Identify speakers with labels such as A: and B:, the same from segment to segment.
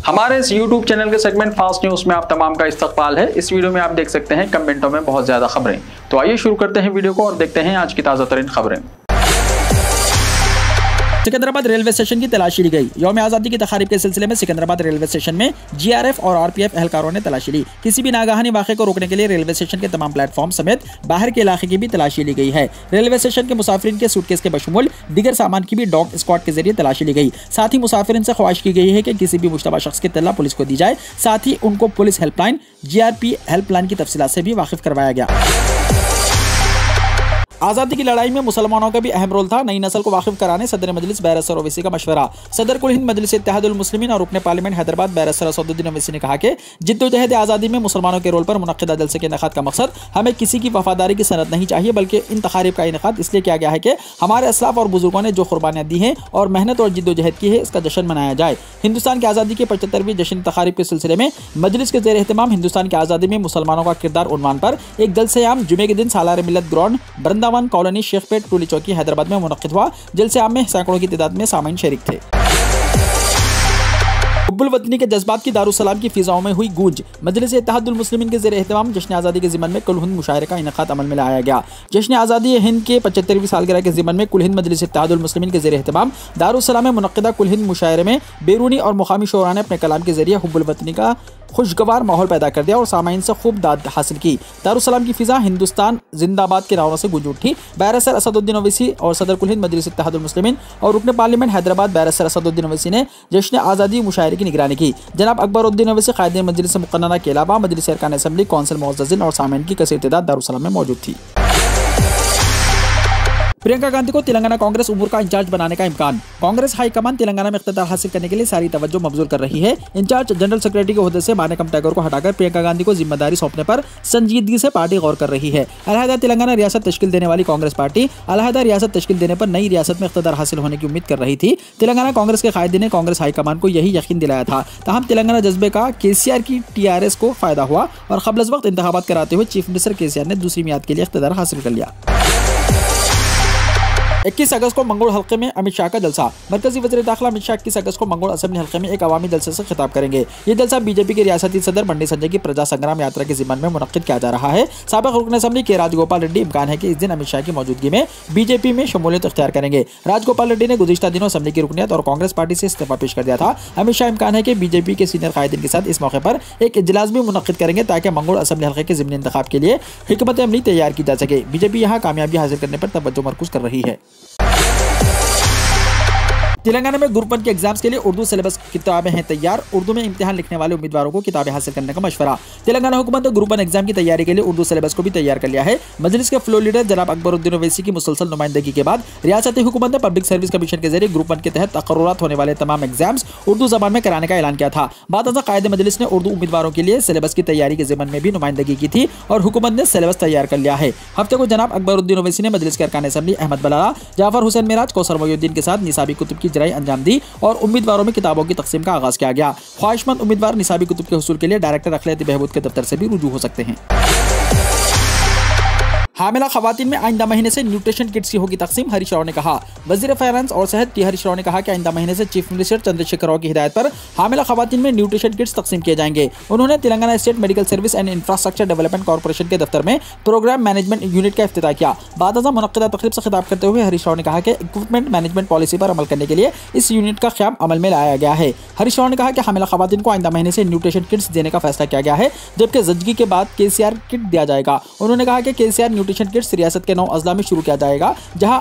A: हमारे इस YouTube channel के सेगमेंट फास्ट न्यूज में आप तमाम का इस्तकबाल है। इस वीडियो में आप देख सकते हैं कमेंटों में बहुत ज्यादा खबरें। तो आइए शुरू करते हैं वीडियो को और देखते हैं आज की ताजा तरीन खबरें।
B: सिकंदराबाद रेलवे स्टेशन की तलाशी ली गई। यौम आज़ादी की तकारीब के सिलसिले में सिकंदराबाद रेलवे स्टेशन में GRF और RPF एहलकारों ने तलाशी ली। किसी भी नागाहानी वाक़े को रोकने के लिए रेलवे स्टेशन के तमाम प्लेटफॉर्म समेत बाहर के इलाके की भी तलाशी ली गई है। रेलवे स्टेशन के मुसाफिरीन के सूटकेस के बशमूल दीगर सामान की भी डॉग स्क्वाड के जरिए तलाशी ली गई। साथ ही मुसाफिरीन से ख्वाहिश की गई है कि किसी भी मुश्तबा शख्स की इत्तला पुलिस को दी जाए। साथ ही उनको पुलिस हेल्पलाइन GRP हेल्पलाइन की तफसीलात से भी वाकिफ करवाया गया। आज़ादी की लड़ाई में मुसलमानों का भी अहम रोल था। नई नस्ल को वाकिफ कराने सदर मजलिस बैरिस्टर ओवैसी का मशवरा। सदर कुल हिंद मजलिस इत्तेहादुल मुस्लिमीन और रुकने पार्लियामेंट हैदराबाद बैरिस्टर असदुद्दीन ओवैसी ने कहा कि जिद्दोजहद आज़ादी में मुसलमानों के रोल पर मुनक्किदा जलसे के इनेकाद का मकसद हमें किसी की वफादारी की सनद नहीं चाहिए, बल्कि इन तकारीब का इनेकाद इसलिए किया गया है कि हमारे असलाफ और बुजुर्गों ने जो कुर्बानियाँ दी हैं और मेहनत और जिद्दोजहद की है, इसका जश्न मनाया जाए। हिंदुस्तान की आज़ादी के 75वीं जश्न तकारीब के सिलसिले में मजलिस के ज़ेर एहतमाम हिंदुस्तान की आज़ादी में मुसलमानों का किरदार उन्वान पर एक जलसे आम जुमे के दिन सालार मिलत ग्राउंड बृंदावन कॉलोनी शेख टोली चौकी हैदराबाद में मुनक्किद हुआ। जलसे आम में सैकड़ों की तादाद में सामीन शरीक थे। हुब्बुल वतनी के जज्बात की दारुस्सलाम की फिजाओं में हुई गूंज। मजलिस इत्तेहादुल मुस्लिमीन के ज़ेर एहतमाम जश्न आज़ादी के ज़िमन में कुल हिंद मुशायरे का इनेकाद अमल में लाया गया। जश्न आज़ादी हिंद के 75वीं सालगिरह के ज़िमन में कुल हिंद मजलिस इत्तेहादुल मुस्लिमीन के ज़ेर एहतमाम दारुस्सलाम में मुनक्किदा कुल हिंद मुशायरे में बैरूनी और मुकामी शोरा ने अपने कलाम के जरिए हुब्बुल वतनी का खुशगवार माहौल पैदा कर दिया और सामाइन से खूब दाद हासिल की। दारुस्सलाम की फिजा हिंदुस्तान जिंदाबाद के नारों से गूंज उठी। बैरिस्टर असदुद्दीन ओवैसी और सदर कुल हिंद मजलिस इत्तेहादुल मुस्लिमीन और रुकने पार्लियामेंट हैदराबाद बैरिस्टर असदुद्दीन ओवैसी ने जश्न आज़ादी मुशायरे की निगरानी की। जनाब अकबरुद्दीन ओवैसी कायदे मजलिस मुक़न्नना के अलावा मजलिस अरकान असेंबली कौंसिल मुअज़्ज़ज़ीन और सामीन की कसीर तादाद दारुस्सलाम में मौजूद थी। प्रियंका गांधी को तेलंगाना कांग्रेस उमूर का इंचार्ज बनाने का इम्कान। कांग्रेस हाईकमान तेलंगाना में इख्तियार हासिल करने के लिए सारी तवज्जो मबजूल कर रही है। इंचार्ज जनरल सेक्रेटरी के ओहदे से मानेकम टैगोर को हटाकर प्रियंका गांधी को जिम्मेदारी सौंपने पर संजीदगी से पार्टी गौर कर रही है। अलहदा तेलंगाना रियासत तश्कील देने वाली कांग्रेस पार्टी अलहदा रियासत तश्कील देने पर नई रियासत में इख्तियार हासिल होने की उम्मीद कर रही थी। तेलंगाना कांग्रेस के कायदे ने कांग्रेस हाईकमान को यही यकीन दिलाया था। ताहम तेलंगाना जज्बे का KCR की TRS को फायदा हुआ और क़ब्ल वक्त इंतखाबात कराते हुए चीफ मिनिस्टर KCR ने दूसरी मियाद के लिए इख्तियार हासिल कर लिया। 21 अगस्त को मंगोल हल्के में अमित शाह का जलसा। मरकजी वज़ीर दाखिला अमित शाह 21 अगस्त को मंगोल असेंबली हल्के में एक अवामी जलसे से खिताब करेंगे। ये जलसा बीजेपी के रियासती सदर बंडी संजय की प्रजा संग्राम यात्रा के ज़िम्मन में मुनक्किद किया जा रहा है। साबिक़ रुकन असेंबली के राजगोपाल रेड्डी इम्कान है कि इस दिन अमित शाह की मौजूदगी में बीजेपी में शमूलियत इख्तियार करेंगे। राजगोपाल रेड्डी ने गुज़िश्ता दिनों असेंबली की रुकनियत और कांग्रेस पार्टी से इस्तीफा पेश कर दिया था। अमित शाह इम्कान है कि बीजेपी के सीनियर कायदीन के साथ इस मौके पर एक इजलास भी मुनक्किद करेंगे ताकि मंगोल असेंबली हल्के के ज़िमनी इंतखाब के लिए हिकमत अमली तैयार की जा सके। बीजेपी यहाँ कामयाबी हासिल करने पर तवज्जो मरकूज़ कर रही है। तेलंगाना में ग्रुप 1 के एग्जाम्स के लिए उर्दू सिलेबस किताबें हैं तैयार। उर्दू में इम्तिहान लिखने वाले उम्मीदवारों को किताबें हासिल करने का मशवरा। तेलंगाना हुकूमत ने ग्रुप 1 एग्जाम की तैयारी के लिए उर्दू सिलेबस को भी तैयार कर लिया है। मजलिस के फ्लोर लीडर जनाब अकबरुद्दीन ओवैसी की मुसलसल नुमाइंदगी के बाद रियासती हुकूमत ने पब्लिक सर्विस कमीशन के जरिए ग्रुप 1 के तहत तकर्रुरात होने वाले तमाम एग्जाम्स उर्दू जबान में कराने का ऐलान किया था। बाद कायदे मजलिस ने उर्दू उम्मीदवारों के लिए सिलेबस की तैयारी के ज़िम्मन में भी नुमाइंदगी की थी और हुकूमत ने सिलेबस तैयार कर लिया है। हफ्ते को जनाब अकबरुद्दीन ओवैसी ने मजलिस के अरकान असेंबली अहमद बलाला, जाफर हुसैन मेराज, कौसर मोइनुद्दीन के साथ निसाबी कुतुब की जराई अंजाम दी और उम्मीदवारों में किताबों की तकसीम का आगाज किया गया। ख्वाहिशमंद उम्मीदवार निसाबी कुतुब के हुसूल के लिए डायरेक्टर अखिलती बहबूद के दफ्तर से भी रुजू हो सकते हैं। हामिला खवातीन में आइंदा महीने से न्यूट्रिशन किट्स की होगी तकसीम। हरीश राव ने कहा। वजीर फाइनेंस और सेहत टी हरीश राव ने कहा कि आइंदा महीने से चीफ मिनिस्टर चंद्रशेखर राव की हिदायत पर हामिला खवातीन में न्यूट्रिशन किट्स तकसीम किए जाएंगे। उन्होंने Telangana state medical service and infrastructure development corporation के दफ्तर में प्रोग्राम मैनेजमेंट यूनिट का इफ्तिताह किया। बाद मुनक्किदा तकरीब से खिताब करते हुए हरीश राव ने कहा कि इक्विपमेंट मैनेजमेंट पॉलिसी पर अमल करने के लिए इस यूनिट का क़याम अमल में लाया गया है। हरीश राव ने कहा कि हामिला खवातीन को आइंदा महीने से न्यूट्रिशन किट्स देने का फैसला किया गया है, जबकि जज्गी के बाद KCR किट दिया जाएगा। उन्होंने कहा कि KCR न्यूट्रिशन किट्स रियासत के 9 अजला में शुरू किया जाएगा, जहां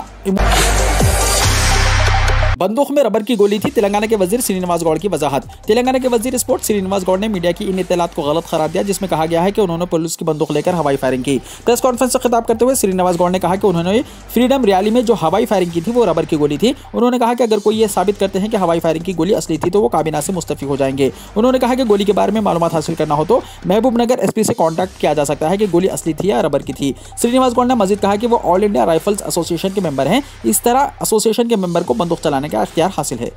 B: बंदूक में रबर की गोली थी। तेलंगाना के वजीर श्रीनिवास गौड़ की वजाहत। तेलंगाना के वजीर स्पोर्ट श्रीनिवास गौड़ ने मीडिया की इन इत्तलात को गलत करार दिया, जिसमें कहा गया है कि उन्होंने पुलिस की बंदूक लेकर हवाई फायरिंग की। प्रेस कॉन्फ्रेंस से खिताब करते हुए श्रीनिवास गौड़ ने कहा कि उन्होंने फ्रीडम रैली में जो हवाई फायरिंग की थी वो रबर की गोली थी। उन्होंने कहा कि अगर कोई ये साबित करते हैं कि हवाई फायरिंग की गोली असली थी तो वो काबीना से मुस्तफी हो जाएंगे। उन्होंने कहा कि गोली के बारे में मालूमात हासिल करना हो तो महबूब नगर SP से कॉन्टैक्ट किया जा सकता है कि गोली असली थी या रबर की थी। श्रीनिवास गौड़ ने मजीद कहा कि वो ऑल इंडिया राइफल्स एसोसिएशन के मेंबर हैं। इस तरह एसोसिएशन के मेंबर को बंदूक चलाने का इख्तियार हासिल है।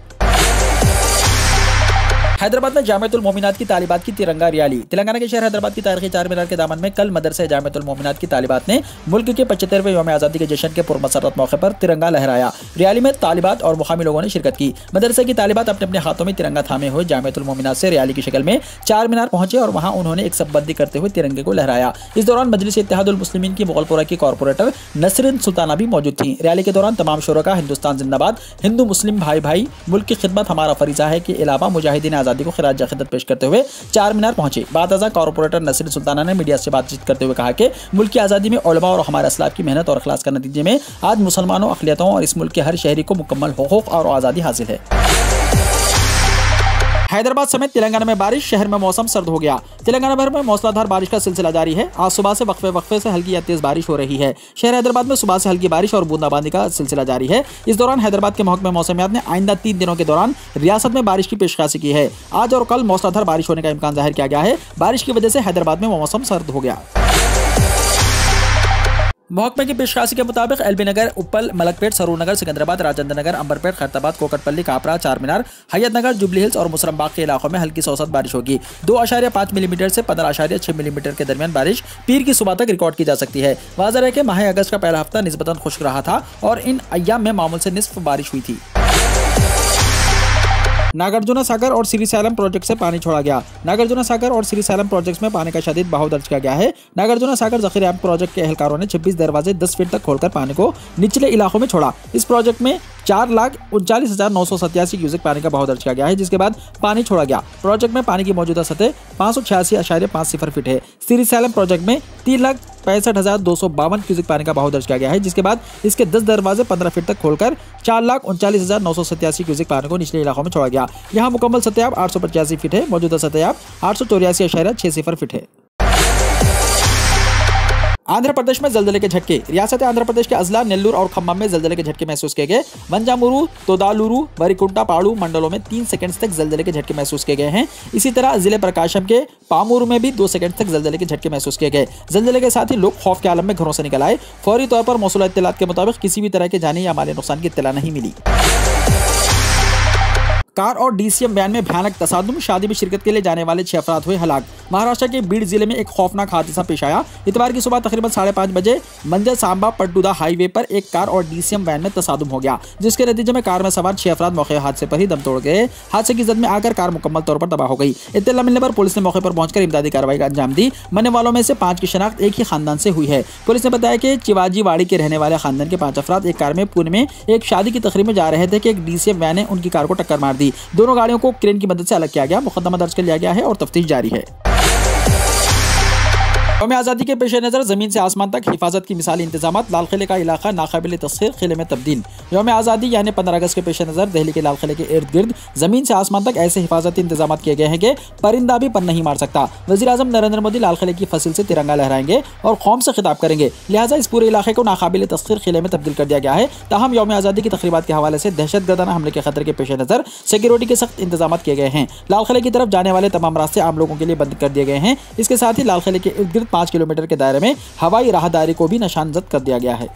B: हैदराबाद में जामिअतुल मोमिनात की तालिबात की तिरंगा रैली। तेलंगाना के शहर हैदराबाद की तारीखी चार मीनार के दामन में कल मदरसे जामिअतुल मोमिनात की तालिबात ने मुल्क के 75वें यौम आज़ादी के जश्न के पुरमसरत मौके पर तिरंगा लहराया। रैली में तालिबात और मुकामी लोगों ने शिरकत की। मदरसे की तालिबात अपने अपने हाथों में तिरंगा थामे हुए जामिअतुल मोमिनात से रैली की शक्ल में चार मीनार पहुंचे और वहां उन्होंने एक सब्बंदी करते हुए तिरंगे को लहराया। इस दौरान मजलिस इत्तेहादुल मुस्लिमीन की मुगलपुरा की कॉर्पोरेटर नसरिन सुल्ताना भी मौजूद थी। रैली के दौरान तमाम शुरा हिंदुस्तान जिंदाबाद, हिंदू मुस्लिम भाई भाई, मुल्क की खिदमत हमारा फरीजा है के अलावा मुजाहिदीन आज़ादी को खिराज अक़ीदत पेश करते हुए चार मीनार पहुंचे। बातज़ा कॉर्पोरेटर नसरिन सुल्ताना ने मीडिया से बातचीत करते हुए कहा कि मुल्क की आज़ादी में उलमा और हमारे असलाफ की मेहनत और इखलास के नतीजे में आज मुसलमानों, अक़लियतों और इस मुल्क के हर शहरी को मुकम्मल हुकूक़ और आज़ादी हासिल है। हैदराबाद समेत तेलंगाना में बारिश, शहर में मौसम सर्द हो गया। तेलंगाना भर में मौसलाधार बारिश का सिलसिला जारी है। आज सुबह से वक्फे से हल्की या तेज बारिश हो रही है। शहर हैदराबाद में सुबह से हल्की बारिश और बूंदाबांदी का सिलसिला जारी है। इस दौरान हैदराबाद के महकमे मौसमियात ने आइंदा 3 दिनों के दौरान रियासत में बारिश की पेशकशी की है। आज और कल मौसलाधार बारिश होने का इम्कान जाहिर किया गया है। बारिश की वजह से हैदराबाद में मौसम सर्द हो गया। महकमे की पेशकशी के मुताबिक एलबी नगर, उप्पल, मलकपेट, सरूर नगर, सिकंदराबाद, राजेंद्र नगर, अंबरपेट, खैरताबाद, कोकटपल्ली, कापरा, चार मीनार, हयात नगर, जुबली हिल्स और मुसरमबाग के इलाकों में हल्की से औसत बारिश होगी। 2.5 मिलीमीटर से 15.6 मिलीमीटर के दरमियान बारिश पीर की सुबह तक रिकॉर्ड की जा सकती है। वाज़ेह है कि माह अगस्त का पहला हफ्ता निस्बतन खुश्क रहा था और इन अय्याम में मामूल से निस्फ बारिश हुई थी। नागार्जुना सागर और श्रीशैलम प्रोजेक्ट से पानी छोड़ा गया। नागार्जुना सागर और श्रीशैलम प्रोजेक्ट्स में पानी का शदीद बहाव दर्ज किया गया है। नागार्जुना सागर ज़ख़ीरा प्रोजेक्ट के एहलकारों ने 26 दरवाजे 10 फीट तक खोलकर पानी को निचले इलाकों में छोड़ा। इस प्रोजेक्ट में 4,39,987 क्यूसेक पानी का बहाव दर्ज किया गया है, जिसके बाद पानी छोड़ा गया। प्रोजेक्ट में पानी की मौजूदा सतह 586.50 फीट है। श्रीशैलम प्रोजेक्ट में 3,65,252 क्यूसेक पानी का बहाव दर्ज किया गया है, जिसके बाद इसके 10 दरवाजे 15 फीट तक खोलकर 4,39,987 क्यूसेक पानी को निचले इलाकों में छोड़ा गया। यहाँ मुकम्मल सतह 885 फीट है। मौजूदा सतह 884.6 फीट है। आंध्र प्रदेश में जलजले के झटके। रियासत आंध्र प्रदेश के अजला, नेल्लूर और खम्मम में जलजले के झटके महसूस किए गए। वंजामुरू, तोदालुरू, वरिकुंटा पाड़ू मंडलों में 3 सेकंड तक जलजले के झटके महसूस किए गए हैं। इसी तरह जिले प्रकाशम के पामूर में भी 2 सेकंड तक जलजले के झटके महसूस किए गए। जलजले के साथ ही लोग खौफ के आलम में घरों से निकल आए। फौरी तौर पर मौसूला इत्तलात के मुताबिक किसी भी तरह के जानी या माली नुकसान की इत्तला नहीं मिली। कार और डीसीएम वैन में भयानक तसादुम, शादी में शिरकत के लिए जाने वाले 6 अफराद हुए हलाक। महाराष्ट्र के बीड़ जिले में एक खौफनाक हादसा पेश आया। इतवार की सुबह तकरीबन 5:30 बजे मंजर सांबा पटडुदा हाईवे पर एक कार और डीसीएम वैन में तसादुम हो गया, जिसके नतीजे में कार में सवार 6 अफराद मौके हादसे पर ही दम तोड़ गए। हादसे की जद में आकर कार मुकम्मल तौर पर तबाह हो गई। इत्तला मिलने पर पुलिस ने मौके पर पहुंचकर इमदादी कार्रवाई का अंजाम दी। मरने वालों में से 5 की शनाख्त एक ही खानदान से हुई है। पुलिस ने बताया कि चिवाजीवाड़ी के रहने वाले खानदान के 5 अफराद एक कार में पुणे में एक शादी की तकरीब में जा रहे थे कि एक डीसीएम वैन ने उनकी कार को टक्कर मार दी। दोनों गाड़ियों को क्रेन की मदद से अलग किया गया। मुकदमा दर्ज कर लिया गया है और तफ्तीश जारी है। यौम आज़ादी के पेश नज़र ज़मीन से आसमान तक हिफाजत की मिसाली इंतजाम। लाल किले का इलाका नाकाबिल तस्खीर किले में तब्दील। यौम आज़ादी यानी 15 अगस्त के पेश नज़र दिल्ली के लाल किले के इर्द गिर्द ज़मीन से आसमान तक ऐसे हिफाजती इंतजाम किए गए हैं कि परिंदा भी पर नहीं मार सकता। वज़ीर आज़म नरेंद्र मोदी लाल किले की फसिल से तिरंगा लहराएंगे और कौम से खिताब करेंगे। लिहाजा इस पूरे इलाके को नाकाबिल तस्खीर किले में तब्दील कर दिया गया है। ताहम यौम आज़ादी की तक़रीबात के हवाले से दहशतगर्दाना हमले के खतरे के पेश नज़र सिक्योरिटी के सख्त इंतजाम किए गए हैं। लाल किले की तरफ जाने वाले तमाम रास्ते आम लोगों के लिए बंद कर दिए गए हैं। इसके साथ ही लाल किले के इर्द गिर्द 5 किलोमीटर के दायरे में हवाई राहदारी को भी निशानजद कर दिया गया है।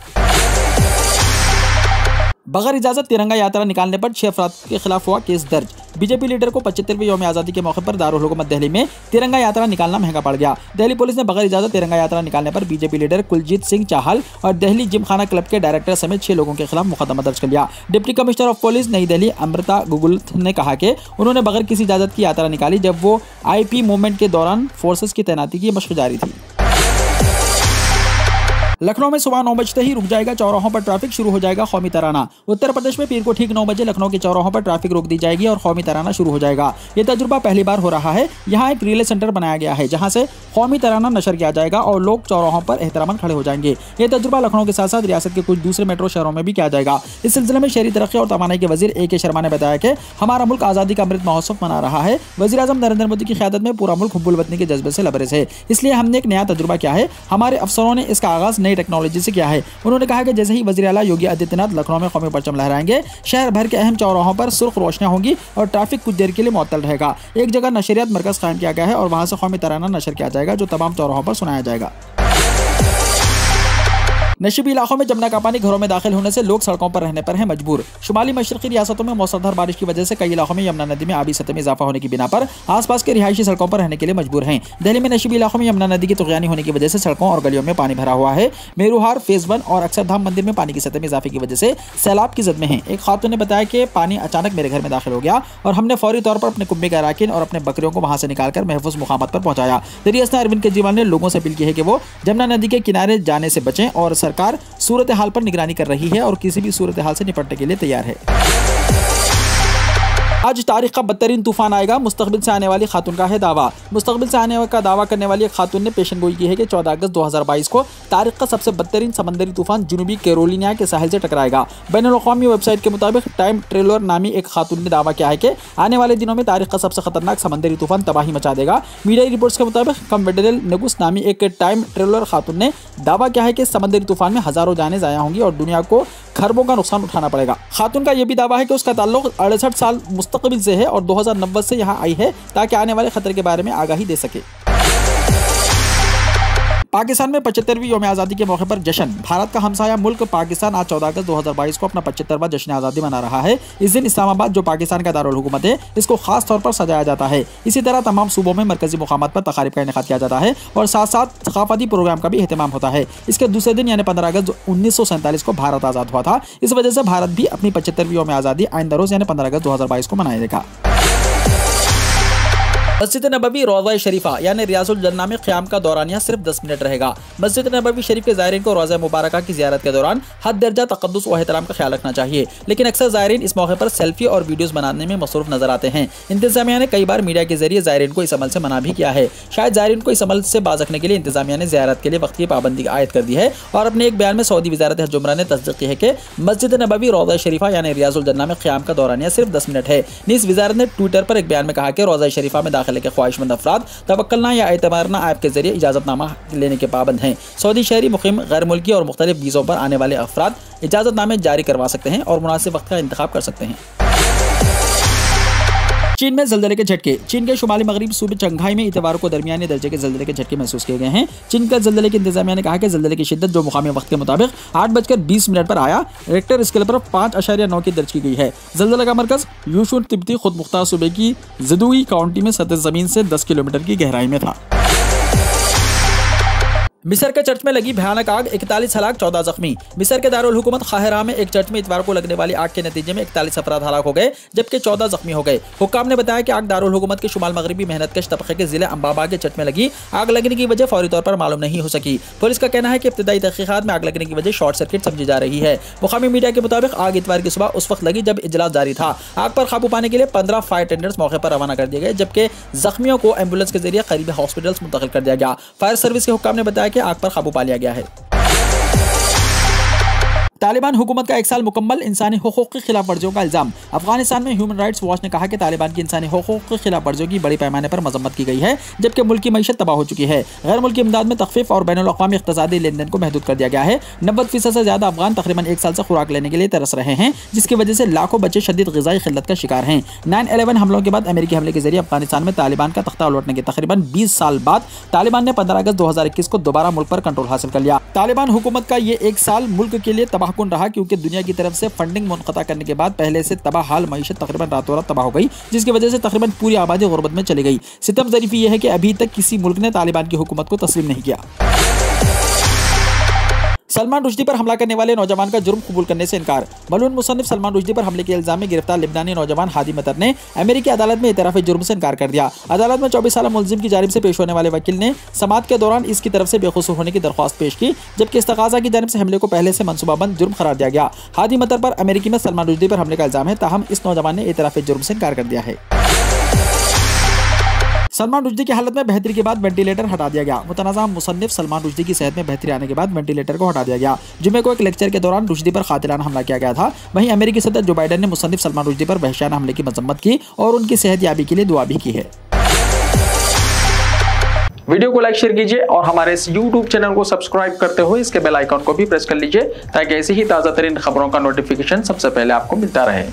B: बगैर इजाजत तिरंगा यात्रा निकालने पर 6 अफराद के खिलाफ हुआ केस दर्ज। बीजेपी लीडर को 75वें यौम आज़ादी के मौके पर दारुल हुकूमत दिल्ली में तिरंगा यात्रा निकालना महंगा पड़ गया। दिल्ली पुलिस ने बगैर इजाजत तिरंगा यात्रा निकालने पर बीजेपी लीडर कुलजीत सिंह चाहल और दिल्ली जिमखाना क्लब के डायरेक्टर समेत 6 लोगों के खिलाफ मुकदमा दर्ज कर लिया। डिप्टी कमिश्नर ऑफ पुलिस नई दिल्ली अमृता गुगुल्थ ने कहा कि उन्होंने बगैर किसी इजाजत की यात्रा निकाली जब वो IP मूवमेंट के दौरान फोर्सेस की तैनाती की मशक जारी थी। लखनऊ में सुबह 9 बजते ही रुक जाएगा चौराहों पर ट्रैफिक, शुरू हो जाएगा कौमी तराना। उत्तर प्रदेश में पीर को ठीक 9 बजे लखनऊ के चौराहों पर ट्रैफिक रोक दी जाएगी और कौमी तराना शुरू हो जाएगा। ये तजुर्बा पहली बार हो रहा है। यहाँ एक रिले सेंटर बनाया गया है जहाँ से कौमी तराना नशर किया जाएगा और लोग चौराहों पर एहतरामन खड़े हो जाएंगे। ये तजुर्बा लखनऊ के साथ साथ रियासत के कुछ दूसरे मेट्रो शहरों में भी किया जाएगा। इस सिलसिले में शहरी तरक्की और तवानाई के वजीर AK शर्मा ने बताया कि हमारा मुल्क आज़ादी का अमृत महोत्सव मना रहा है। वज़ीर आज़म नरेंद्र मोदी की क़यादत में पूरा मुल्क हुब्बुल वतनी के जज्बे से लबरेज है। इसलिए हमने एक नया तजुर्बा किया है। हमारे अफसरों ने इसका आगाज़ नई टेक्नोलॉजी से किया है। उन्होंने कहा कि जैसे ही वज़ीर आला योगी आदित्यनाथ लखनऊ में कौमी परचम लहराएंगे, शहर भर के अहम चौराहों पर सुर्ख रोशनियां होंगी और ट्रैफिक कुछ देर के लिए मुअत्तल रहेगा। एक जगह नशरियात मरकज़ कायम किया गया है और वहां से कौमी तराना नशर किया जाएगा जो तमाम चौराहों पर सुनाया जाएगा। नशीबी इलाकों में जमुना का पानी घरों में दाखिल होने से लोग सड़कों पर रहने पर हैं मजबूर। शुमाली मशरकी रियासतों में मूसलाधार बारिश की वजह से कई इलाकों में यमुना नदी में आबी सतह में इजाफा होने की बिना पर आसपास के रिहायशी सड़कों पर रहने के लिए मजबूर हैं। दिल्ली में नशीबी इलाकों में यमुना नदी की तुग़यानी होने की वजह से सड़कों और गलियों में पानी भरा हुआ है। मेरुहार फेज 1 और अक्षरधाम मंदिर में पानी की सतह में इजाफे की वजह से सैलाब की जद में है। एक खातून ने बताया कि पानी अचानक मेरे घर में दाखिल हो गया और हमने फौरी तौर पर अपने कुंबे के अराकीन और अपने बकरियों को वहां से निकालकर महफूज मुकामात पर पहुंचाया। रियासत अरविंद केजरीवाल ने लोगों से अपील की है कि वो जमुना नदी के किनारे जाने से बचें और सरकार सूरत हाल पर निगरानी कर रही है और किसी भी सूरत हाल से निपटने के लिए तैयार है। आज तारीख का बदतरीन तूफान आएगा, मुस्तकबिल से आने वाली खातून का है दावा। मुस्तकबिल से आने का दावा करने वाली एक खातून ने पेशनगोई की है कि 14 अगस्त 2022 को तारीख का सबसे बदतरीन समंदरी तूफान जनूबी कैरोलिना के साहिल से टकराएगा। बैनुल-अक़वामी वेबसाइट के मुताबिक टाइम ट्रेलर नामी एक खातून ने दावा किया है कि आने वाले दिनों में तारीख का सबसे खतरनाक समंदरी तूफान तबाही मचा देगा। मीडिया रिपोर्ट्स के मुताबिक कम्बेडल नगुस नामी एक टाइम ट्रेलर खातून ने दावा किया है कि समंदरी तूफान में हजारों जानें ज़ाया होंगी और दुनिया को खरबों का नुकसान उठाना पड़ेगा। खातून का यह भी दावा है कि उसका ताल्लुक 68 साल मुस्तकबिल से है और 2090 से यहाँ आई है ताकि आने वाले खतरे के बारे में आगाही दे सके। पाकिस्तान में 75वीं यौम आज़ादी के मौके पर जश्न। भारत का हमसाया मुल्क पाकिस्तान आज 14 अगस्त 2022 को अपना 75वां जश्न आज़ादी मना रहा है। इस दिन इस्लामाबाद जो पाकिस्तान का दारुल हुकूमत है इसको खास तौर पर सजाया जाता है। इसी तरह तमाम सूबों में मरकजी मुकामात पर तकारीब का इनेकाद किया जाता है और साथ साथ सकाफती प्रोग्राम का भी एहतमाम होता है। इसके दूसरे दिन यानी 15 अगस्त 1947 को भारत आज़ाद हुआ था। इस वजह से भारत भी अपनी 75वीं यौम आज़ादी आइंदा रोज़ यानी 15 अगस्त 2022 को मनाएगा। मस्जिद नबवी रोज़ा शरीफा यानी रियाजुल जन्ना में क़याम का दौरानिया सिर्फ 10 मिनट रहेगा। मस्जिद नबवी शरीफ के ज़ायरीन को रोज़ा मुबारक की ज़ियारत के दौरान हद दर्जा तक़द्दुस व एहतराम का ख्याल रखना चाहिए, लेकिन अक्सर ज़ायरीन इस मौके पर सेल्फी और वीडियोज़ बनाने में मसरूफ़ नजर आते हैं। इंतज़ामिया ने कई बार मीडिया के जरिए ज़ायरीन को इस अमल से मना भी किया है। शायद ज़ायरीन को इस अमल से बाज रखने के लिए इंतज़ामिया ने ज़ियारत के लिए वक्त की पाबंदी आयद कर दी है और अपने एक बयान में सऊदी वज़ारत हज उम्रा ने तस्दीक की है कि मस्जिद नबवी रोज़ा शरीफा यानी रियाजुल जन्ना में क़याम का दौरानिया सिर्फ 10 मिनट है। नीज़ वज़ारत ने ट्विटर पर एक बयान में कहा कि रोज़ा शरीफा में दाखिले के ख्वाहिशमंद तवक्कलना या एतमारना ऐप के जरिए इजाज़तनामा लेने के पाबंद हैं। सऊदी शहरी मुकीम गैर मुल्की और मुख्तलिफ वीज़ों पर आने वाले अफराद इजाज़तनामे जारी करवा सकते हैं और मुनासिब वक्त का इंतखाब कर सकते हैं। चीन में ज़ल्ज़ले के झटके। चीन के शुमाली मगरबी सूबे चंघाई में इतवार को दरमियाने दर्जे के ज़ल्ज़ले के झटके महसूस किए गए हैं। चीन का ज़ल्ज़ले की इंतज़ामिया ने कहा कि ज़ल्ज़ले की शिद्दत जो मुकामी वक्त के मुताबिक 8:20 पर आया, रेक्टर स्केल पर 5.9 की दर्ज की गई है। ज़ल्ज़ले का मरकज़ यूशुन तिब्बती खुद मुख्तार सूबे की ज़दुई काउंटी में सतह ज़मीन से 10 किलोमीटर की गहराई में था। मिस्र के चर्च में लगी भयानक आग, 41 हलाक 14 जख्मी। मिस्र के दारुल हुकूमत काहिरा में एक चर्च में इतवार को लगने वाली आग के नतीजे में 41 अफराद हलाक हो गए जबकि 14 जख्मी हो गए। हुक्काम ने बताया कि आग दारुल हुकूमत के शुमाल मगरबी मेहनतकश तबके के जिले अम्बाबा के चर्च में लगी। आग लगने की वजह फौरी तौर पर मालूम नहीं हो सकी। पुलिस का कहना है कि इब्तिदाई तहकीकात में आग लगने की वजह शॉर्ट सर्किट समझी जा रही है। मुकामी मीडिया के मुताबिक आग इतवार की सुबह उस वक्त लगी जब इजलास जारी था। आग पर काबू पाने के लिए 15 फायर टेंडर्स मौके पर रवाना कर दिए गए जबकि जख्मियों को एम्बुलेंस के जरिए करीबी हॉस्पिटल्स मुंतकिल कर दिया गया। फायर सर्विस के हुक्काम ने बताया कि आग पर काबू पा लिया गया है। तालिबान हुकूमत का 1 साल मुकम्मल, इंसानी हुकूक की खिलाफ वर्जियों का इल्जाम। अफगानिस्तान में ह्यूमन राइट्स वॉच ने कहा कि तालिबान की इंसानी हुकूक की खिलाफ वर्जियों की बड़ी पैमाने पर मजम्मत की गई है जबकि मुल्क की मईशत तबाह हो चुकी है। गैर मुल्की इमदाद में तखफीफ और बैनुल-अक़वामी इक़्तिसादी लेन देन को महदूद कर दिया गया है। 90% से ज़्यादा अफगान तकरीबन 1 साल से खुराक लेने के लिए तरस रहे हैं जिसकी वजह से लाखों बच्चे शदीद ग़िज़ाई क़िल्लत का शिकार हैं। 9/11 हमलों के बाद अमेरिकी हमले के जरिए अफगानिस्तान में तालिबान का तख्ता लौटने के तकरीबन 20 साल बाद तालिबान ने 15 अगस्त 2021 को दोबारा मुल्क पर कंट्रोल हासिल कर लिया। तालिबान हुकूमत का ये 1 साल मुल्क के लिए तबाहकुन रहा क्योंकि दुनिया की तरफ से फंडिंग मुनक़ता करने के बाद पहले से तबाह हाल मईशत तकरीबन रातों रात तबाह हो गई जिसकी वजह से तकरीबन पूरी आबादी गुर्बत में चली गई। सितम ज़रीफ़ी यह है कि अभी तक किसी मुल्क ने तालिबान की हुकूमत को तस्लीम नहीं किया। सलमान रुश्दी पर हमला करने वाले नौजवान का जुर्म कबूल करने से इनकार। मलून मुसन्निफ सलमान रुश्दी पर हमले के इल्जाम में गिरफ्तार लिबनानी नौजवान हादी मतर ने अमेरिकी अदालत में इतराफ़ जुर्म से इनकार कर दिया। अदालत में 24 साल मुलजिम की जानिब से पेश होने वाले वकील ने समाअत के दौरान इसकी तरफ से बेखुसूर होने की दरख्वास्त पेश की जबकि इस्तग़ाज़ा की जानिब से हमले को पहले से मनसूबाबंद जुर्म करार दिया गया। हादी मतर पर अमेरिकी में सलमान रुश्दी पर हमले का इल्जाम है, ताहम इस नौजवान ने इतराफ़ जुर्म से इनकार कर दिया है। सलमान रुश्दी की हालत में बेहतरी के बाद वेंटिलेटर हटा दिया गया। मुतनाज़ा मुसन्निफ सलमान रुश्दी की सेहत में बेहतरी आने के बाद वेंटिलेटर को हटा दिया गया। जुमे को एक लेक्चर के दौरान रुश्दी पर कातिलाना हमला किया गया था। वहीं अमेरिकी सदर जो बाइडन ने मुसन्निफ सलमान रुश्दी पर वहशियाना हमले की मजम्मत की और उनकी सेहत याबी के लिए दुआ भी की है।
A: वीडियो को लाइक शेयर कीजिए और हमारे इस YouTube चैनल को सब्सक्राइब करते हुए इसके बेल आइकन को भी प्रेस कर लीजिए ताकि ऐसी ही ताज़ा तरीन खबरों का नोटिफिकेशन सबसे पहले आपको मिलता रहे।